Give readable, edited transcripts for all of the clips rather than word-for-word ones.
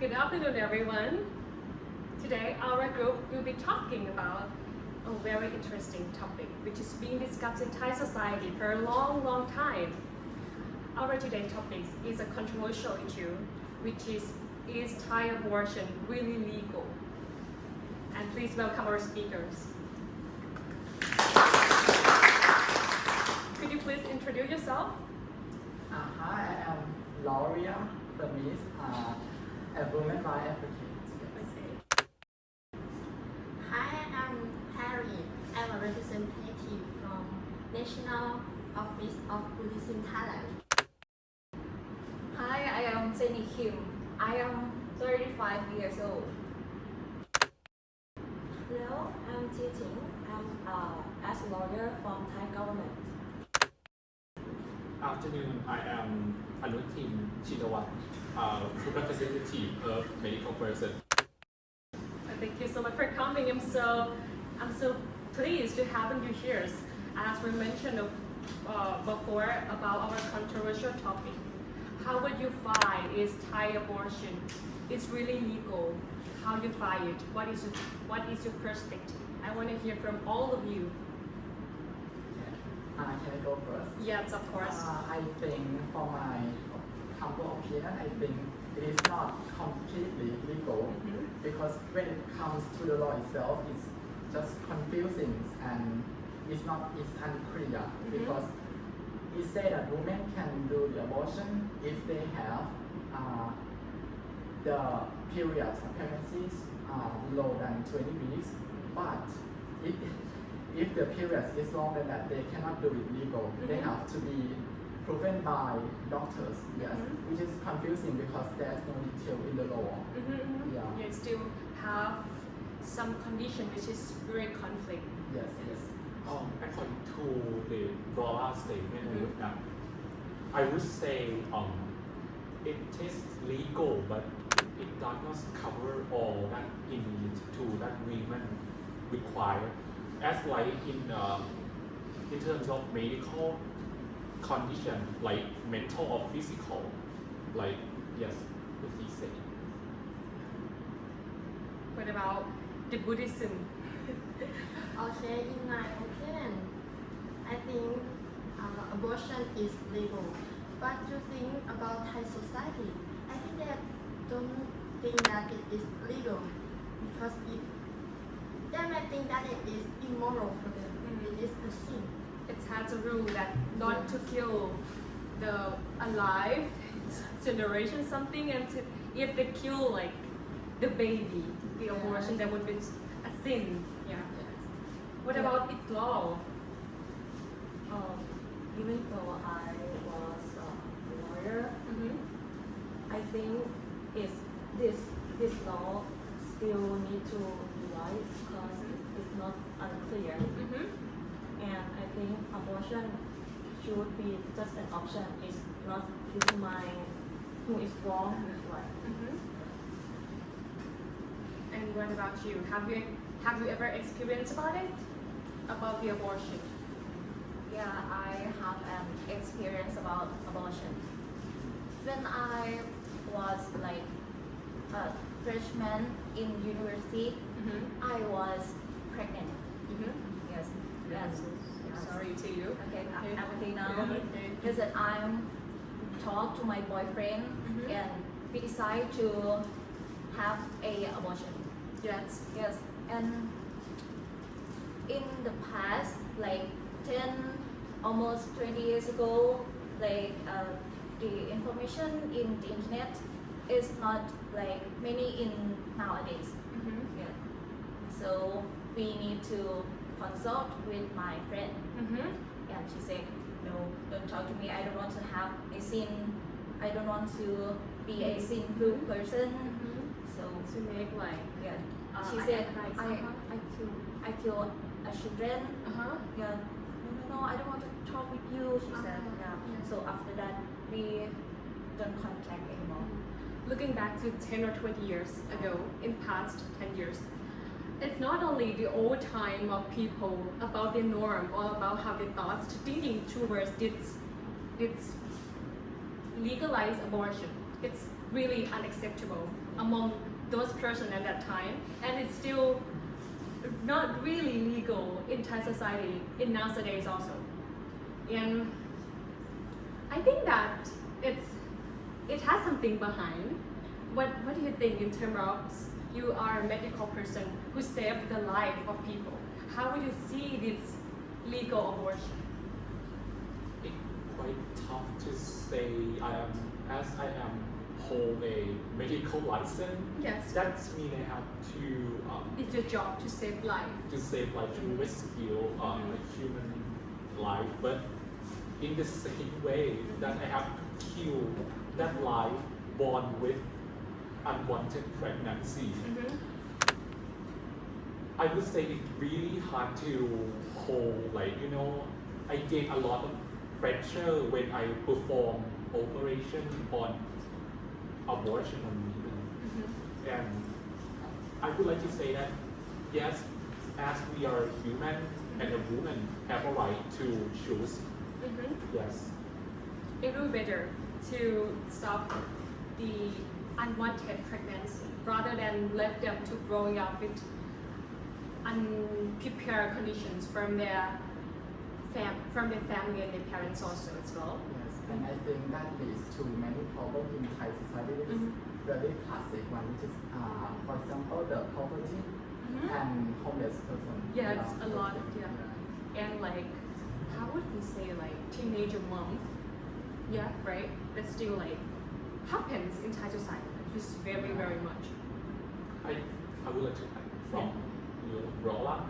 Good afternoon, everyone. Today, our group will be talking about a very interesting topic, which is being discussed in Thai society for a long, long time. Our today's topic is a controversial issue, which is Thai abortion really legal? And please welcome our speakers. Could you please introduce yourself? Hi, I am Lauria Bernice, a woman rights advocate. Okay. Hi, I'm Harry. I'm a representative from National Office of Buddhism Thailand. Hi, I am Jenny Kim. I am 35 years old. Hello, I'm Ting. I'm as a lawyer from Thai government. Afternoon, I am Anutin Chinawat, representative of medical person. Thank you so much for coming. I'm so pleased to have you here. As we mentioned before about our controversial topic, how would you find is Thai abortion? It's really legal. How you find it? What is your perspective? I want to hear from all of you. Can I go first? Yes, of course. I think, for my humble opinion, I think it is not completely legal because when it comes to the law itself, it's just confusing and it's unclear because it says that women can do the abortion if they have the period of pregnancies lower than 20 weeks, but if the period is longer than that, they cannot do it legal. They have to be proven by doctors, yes, which is confusing because there's no detail in the law. Yeah. You still have some condition which is very conflict. Yes, yes. According to the law statement, I would say it is legal, but it does not cover all that in need to that women require. As like in terms of medical condition, like mental or physical, like yes, what he said. What about the Buddhism? Okay, in my opinion, I think abortion is legal. But to think about Thai society, I think that don't think that it is legal because they might think that it is immoral for them. It is a sin. It has a rule that not to kill the alive generation something, and if they kill like the baby, the abortion, that would be a sin. Yeah. What about its law? Even though I was a lawyer, I think this law still need to revise because it's not unclear. And I think abortion should be just an option. It's not determine who is wrong, who is right. And what about you? Have you ever experienced about it? About the abortion? Yeah, I have an experience about abortion. When I was like a freshman in university, I was pregnant. Yes. I'm sorry to you. Okay, I'm okay now. Because I'm talked to my boyfriend and we decide to have a abortion. Yes. Yes, and in the past, like 10, almost 20 years ago, like the information in the internet is not like many in nowadays. Yeah. So we need to consult with my friend, and she said, "No, don't talk to me. I don't want to have a sin. I don't want to be a sinful person." So To make like yeah, she I said, advise, I kill a children. Yeah, no, I don't want to talk with you. She said, yeah. So after that, we don't contact anymore. Looking back to 10 or 20 years ago, in past 10 years, it's not only the old time of people about the norm or about how they thought, thinking towards it's legalized abortion. It's really unacceptable. among those person at that time, and it's still not really legal in Thai society in nowadays also. And I think that it has something behind. What do you think in terms of you are a medical person who saved the life of people? How would you see this legal abortion? It's quite tough to say. As I am hold a medical license. Yes. That means I have to It's your job to save life. to rescue a human life, but in the same way that I have to kill that life born with unwanted pregnancy. I would say it's really hard to hold, I get a lot of pressure when I perform operation on abortion on women. And I would like to say that, yes, as we are human and a woman have a right to choose. Yes. It would be better to stop the unwanted pregnancy rather than let them to growing up with unprepared conditions from their family and their parents also as well. Yes, and I think that leads to many problems in Thai society. It is very classic one, which is, for example, the poverty and homeless person. Yeah, it's a lot. Yeah, and how would we say teenager mom? Yeah, right. That still happens in Thai society, just very very much. I would like to add from Rola.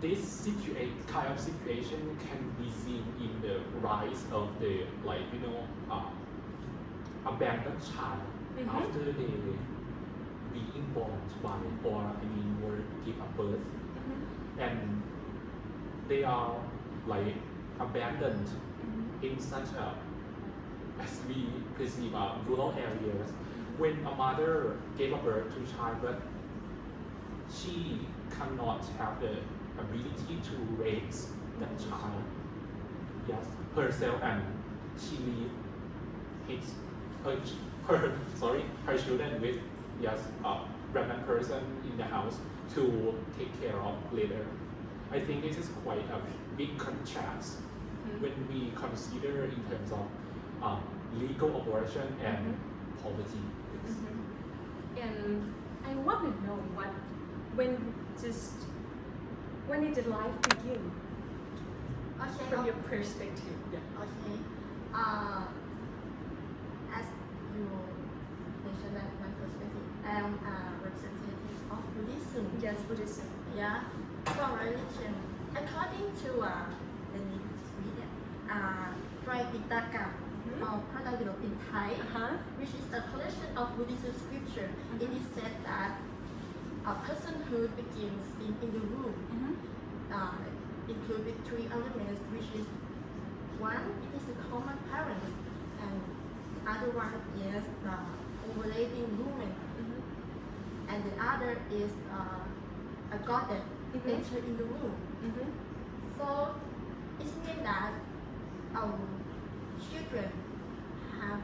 This kind of situation can be seen in the rise of the abandoned child after they being born by or give a birth, and they are abandoned in such a, as we perceive, rural areas. When a mother gave a birth to a child, but she cannot have the ability to raise that child, yes, herself, and she leave her children with a random person in the house to take care of later. I think this is quite a big contrast when we consider in terms of legal abortion and poverty. And I want to know when did life begin Okay. from your perspective? Yeah. Okay. As you mentioned that my perspective, I am a representative of Buddhism. Yes, Buddhism. Yeah. For religion, according to let me read it. Tripitaka, or Pradavilo in Thai, which is a collection of Buddhist scripture. It is said that a personhood begins in the womb. Included three elements, which is one, it is a common parent, and the other one is the ovulating woman, and the other is a goddess entered in the womb. So it means that our children have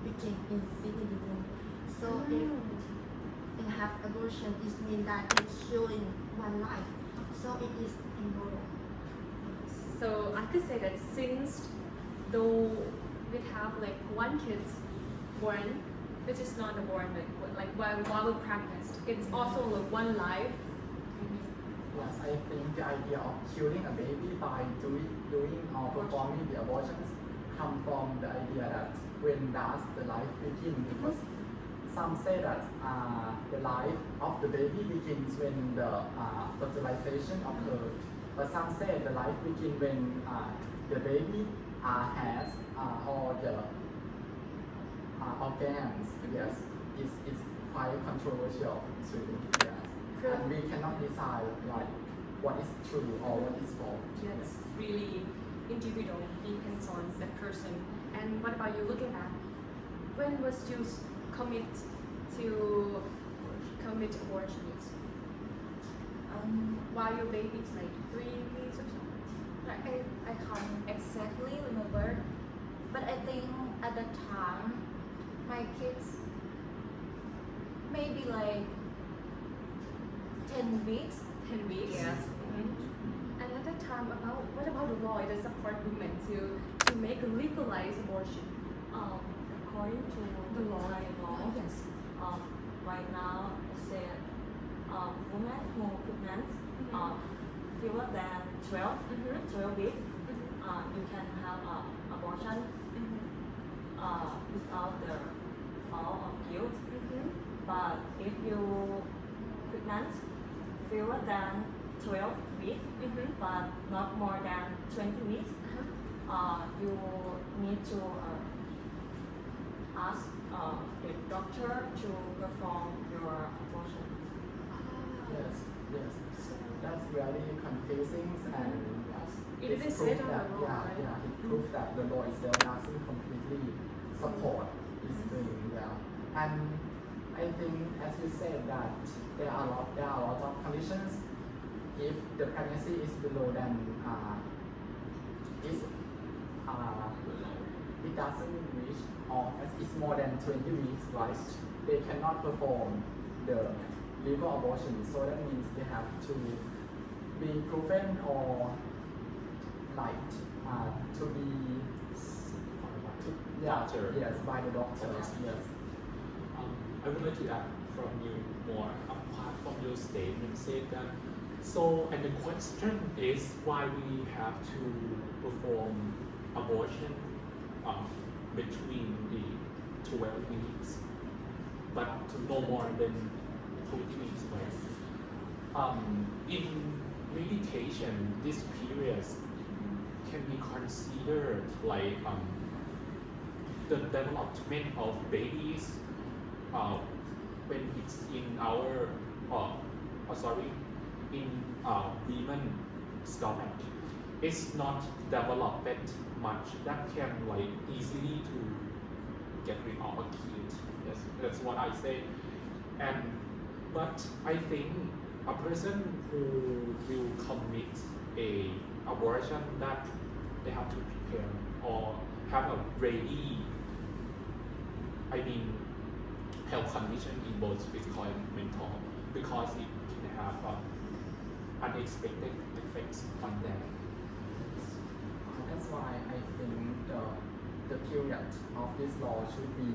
become insane in the womb. So if they have abortion, it means that it's killing one life. So it is immoral. So I could say that since though we have one kid born, which is not a born while we're pregnant, it's also one life. Yes, I think the idea of killing a baby by doing or performing the abortions come from the idea that when does the life begin? Because some say that the life of the baby begins when the fertilization occurs, but some say the life begins when the baby has all the organs. Yes, it's quite controversial too. Yes, and we cannot decide what is true or what is false. Yeah, it's really individual, depends on that person. And what about you looking at when was you commit abortions? While your baby's 3 weeks or something? I can't exactly remember, but I think at the time my kids maybe like 10 weeks. 10 weeks. Yes. And at that time, what about the law that support women to make legalize abortion? According to The law. Thai law, Yes. right now it said women who pregnant fewer than 12, Mhm. 12 weeks, you can have abortion without the fault of guilt. But if you pregnant fewer than 12 weeks, but not more than 20 weeks, you need to ask the doctor to perform your abortion. Yes, yes. That's really confusing and It it's isn't proof said on that the law, right? it proves that the law itself doesn't completely support this thing. Yeah. And I think as you said that there are a lot of conditions if the pregnancy is below than is it doesn't reach or it's more than 20 weeks, right? They cannot perform the legal abortion, so that means they have to be proven or like to be Doctor. yes, by the doctors, yes. I would like to add from you more apart from your statement said that. So, and the question is why we have to perform abortion between the 12 weeks, but no more than 20 weeks, right? In medication, this period can be considered like the development of babies when it's in our in women stomach. It's not developed much that can like easily to get rid of a kid. Yes, that's what I say. And but I think a person who will commit a abortion that they have to prepare or have a ready, health condition in both physical and mental, because it can have unexpected effects on them. That's why I think the period of this law should be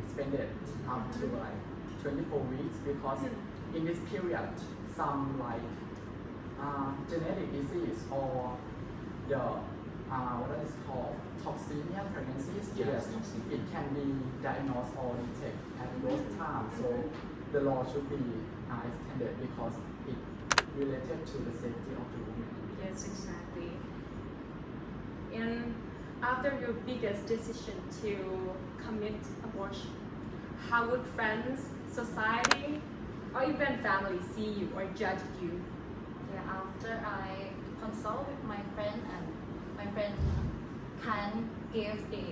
expanded up to like 24 weeks, because in this period some like genetic disease or the what is called toxemia pregnancies, Yes. it can be diagnosed or detected at those times. So the law should be extended because it related to the safety of the woman. Yes, exactly. And after your biggest decision to commit abortion, how would friends, society, or even family see you or judge you? Yeah, after I consult with my friend and my friend can give the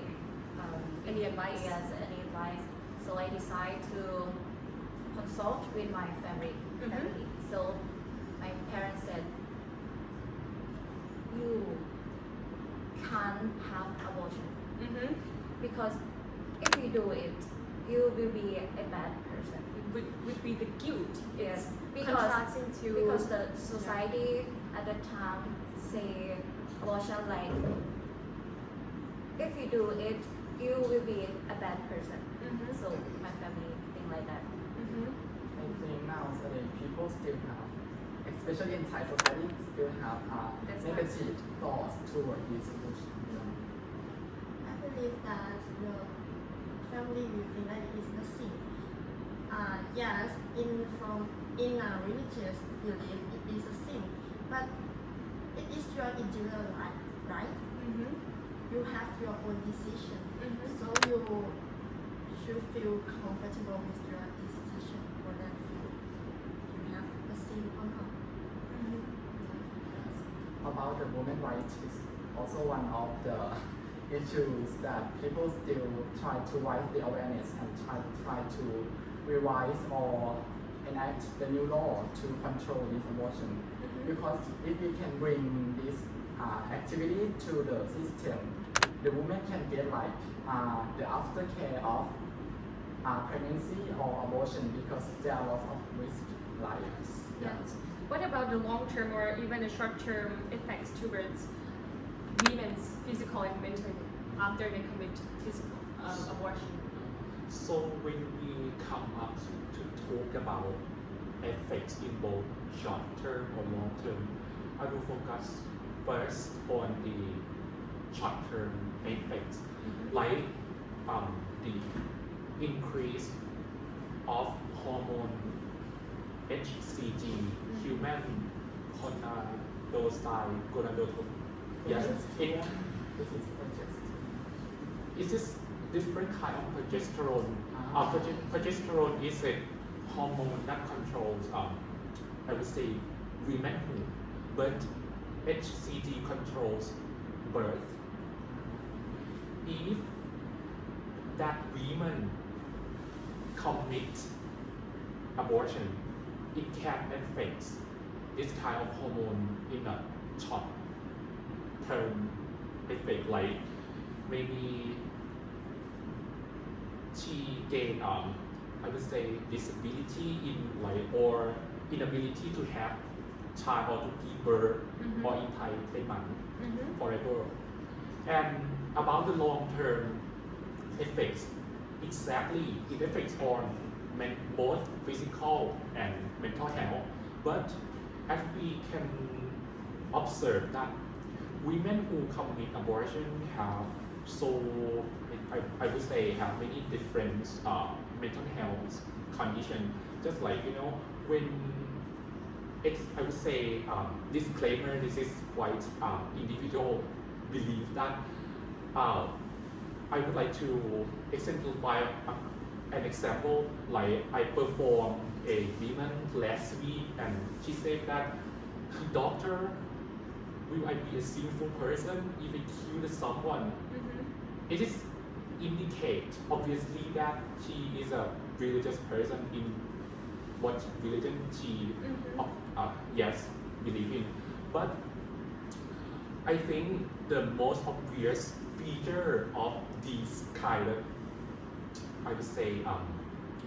Any advice? Yes, any advice. So I decide to consult with my family. Mhm. So my parents said, you can't have abortion because if you do it, you will be a bad person. Would be the guilt. Yes, It's because contrasting to the society at the time say abortion like if you do it, you will be a bad person. So my family think like that. I think nowadays people still have, especially in Thai society, still have That's negative thoughts toward this solution. I believe that the family will think that it is the sin. Yes, in a religious belief, it is a sin, but it is your individual life, right? You have your own decision, so you should feel comfortable with your decision more than feel you have a sin or not. Yes. About the women's rights is also one of the issues that people still try to raise the awareness and try to revise or enact the new law to control this abortion. Because if we can bring this activity to the system, the woman can get like the aftercare of pregnancy or abortion because there are lots of risk lives. Yes. What about the long-term or even the short-term effects towards women's physical and mental after they commit physical abortion? So when we come up to talk about effects in both short term or long term, I will focus first on the short term effects, like the increase of hormone HCG, human gonadotropin. Yes, This is progesterone. it is different kind of progesterone. Progesterone is a hormone that controls, I would say, womanhood, but HCG controls birth. If that women commit abortion, it can affect this kind of hormone in a short term effect, like maybe she gain I would say disability in like or inability to have child or to give birth or in Thailand forever. And about the long term effects, exactly it affects on both physical and mental health. But as we can observe that women who commit abortion have I would say have many different mental health conditions. Just like when I would say disclaimer, this is quite individual belief that I would like to exemplify an example. Like I performed a woman last week, and she said that doctor, will I be a sinful person if I kill someone? It is indicate obviously that she is a religious person in what religion she yes believe in. But I think the most obvious feature of these kind of I would say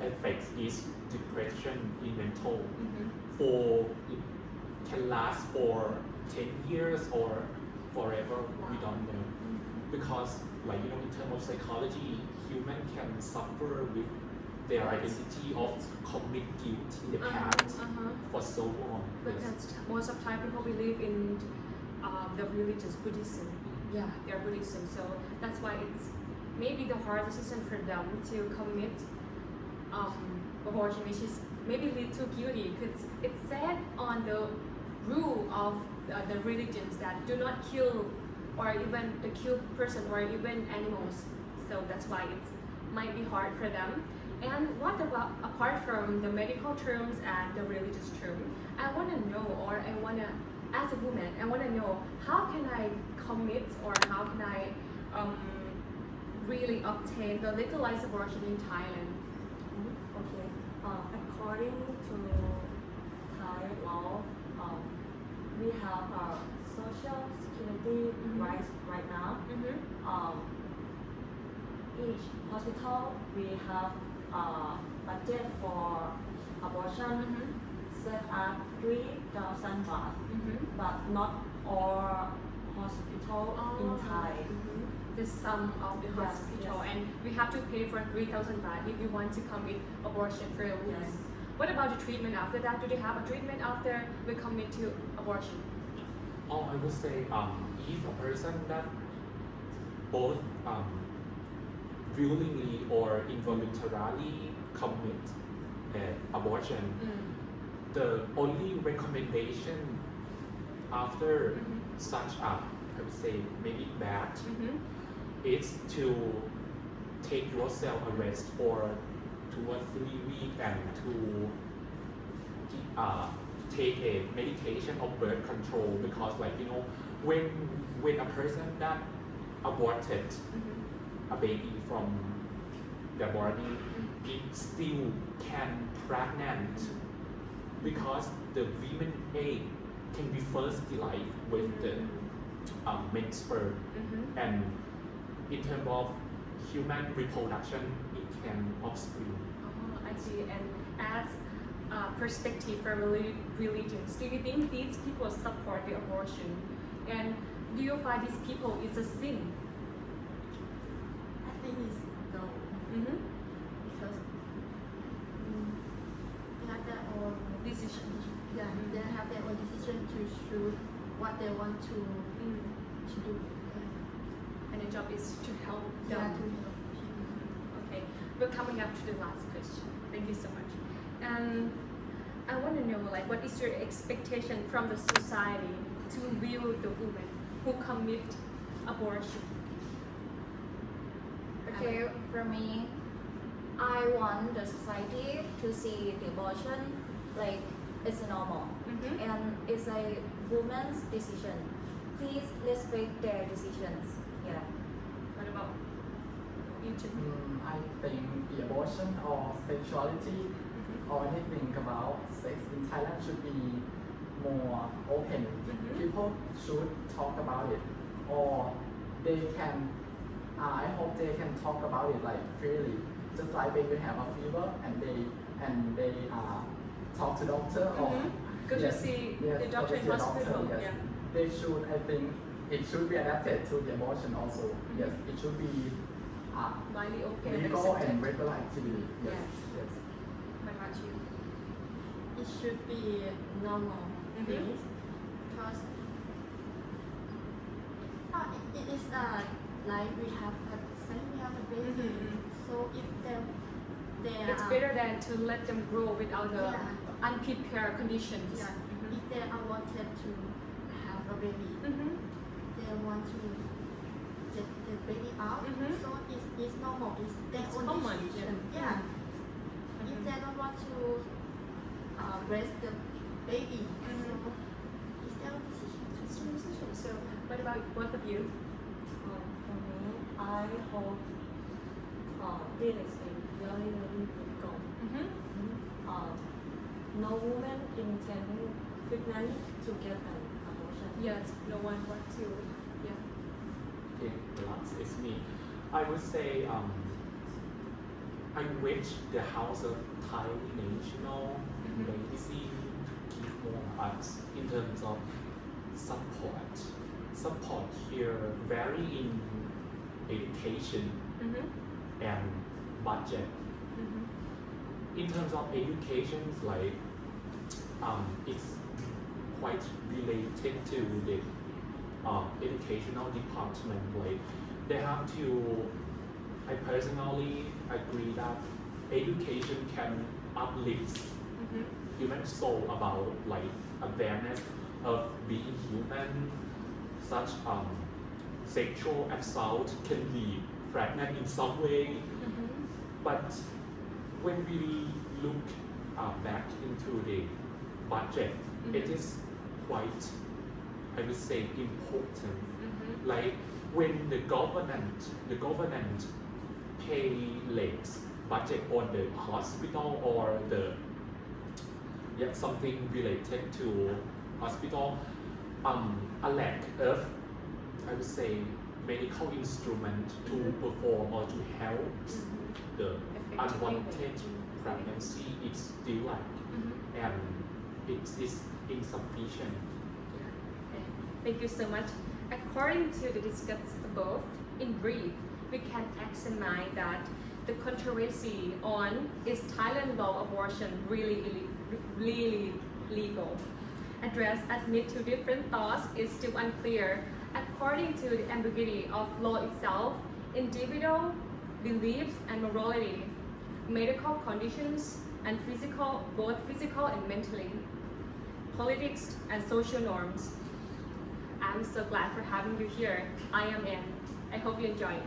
effects is depression in mental. For it can last for 10 years or forever. We don't know, because like in terms of psychology, human can suffer with their identity of commit guilt in the past for so long. Because most of Thai people believe in the religious Buddhism. Yeah, they're Buddhism, so that's why it's maybe the hard decision for them to commit abortion, which is maybe lead to guilty, because it's said on the rule of the religions that do not kill or even the kill person or even animals. So that's why it might be hard for them. And what about apart from the medical terms and the religious term, I want to know, or I want to, as a woman, I want to know how can I commit or how can I really obtain the legalized abortion in Thailand? Okay. According to Thai law, we have social security rights right now. Each hospital we have budget for abortion set at 3,000 baht, but not all hospital in Thai. The sum of the Yes, hospital, yes. and we have to pay for 3,000 baht if we want to commit abortion for a woman. Yes. What about the treatment after that? Do they have a treatment after we commit to abortion? I would say if a person that both willingly or involuntarily commit abortion, the only recommendation after such I would say maybe bad is to take yourself a rest for 2 or 3 weeks and to take a medication of birth control, because like when a person that aborted a baby from their body, it still can pregnant because the women egg can be fertilized with the men's sperm. And in terms of human reproduction, it can obscure. Oh, I see. And as a perspective for religions, do you think these people support the abortion? And do you find these people is a sin? I think it's no, Mm-hmm. because they have their own Decision. yeah, they have their own decision to choose what they want to Mm. do. And the job is to help Yeah, them. to help people. Okay, we're coming up to the last question. Thank you so much. And I want to know, like, what is your expectation from the society to view the women who commit abortion? Okay, for me, I want the society to see the abortion like it's normal Mm-hmm. and it's a woman's decision. Please respect their decisions. Yeah. What about you two? I think the abortion or sexuality or anything about sex in Thailand should be more open. Mhm. People should talk about it, or they can. I hope they can talk about it like freely, just like when you have a fever and they talk to doctor or Mhm. Go to see the go doctor to in see a hospital, yes. yeah. They should. I think it should be adapted to the abortion also. Yes, it should be. Widely open and Legal accepted. and regular activity. Yes. Yes. Yes. What about you? It should be normal Mhm. things because it is like we have a same we have a baby. Mhm. So if they It's are better than to let them grow without the Yeah. unprepared conditions. yeah, if they are wanted to have a baby, Mm-hmm. they want to get the baby out. Mhm. So it's normal. It's their It's own common, decision. yeah. Yeah. Mhm. If they don't want to raise the baby, Mhm. so it's their own decision. So, what about both of you? For me, I hope this is a very difficult. Mm-hmm. No woman intending pregnant to get an abortion. Yes, no one wants to. Yeah. Okay, the last is me. I would say I wish the House of Thai National Mhm. Legacy to give more us in terms of support. Support here vary in education Mm-hmm. and budget. Mm-hmm. In terms of education, like it's quite related to the educational department. Like they have to. I personally agree that education can uplift Mm-hmm. human soul about like awareness of being human. Such sexual assault can be pregnant in some way. Mm-hmm. But when we look back into the budget, it is quite, I would say, important. Mm-hmm. Like when the government pay less budget on the hospital or something related to hospital, a lack of, I would say, medical instrument to perform or to help the unwanted pregnancy is still lack, Mm-hmm. and it is insufficient. Okay. Thank you so much. According to the discussed above, in brief, we can examine that the controversy on is Thailand law abortion really legal? Address admit to different thoughts is still unclear. According to the ambiguity of law itself, individual beliefs and morality, medical conditions, and both physical and mentally, politics and social norms. I'm so glad for having you here. I am Anne. I hope you enjoy it.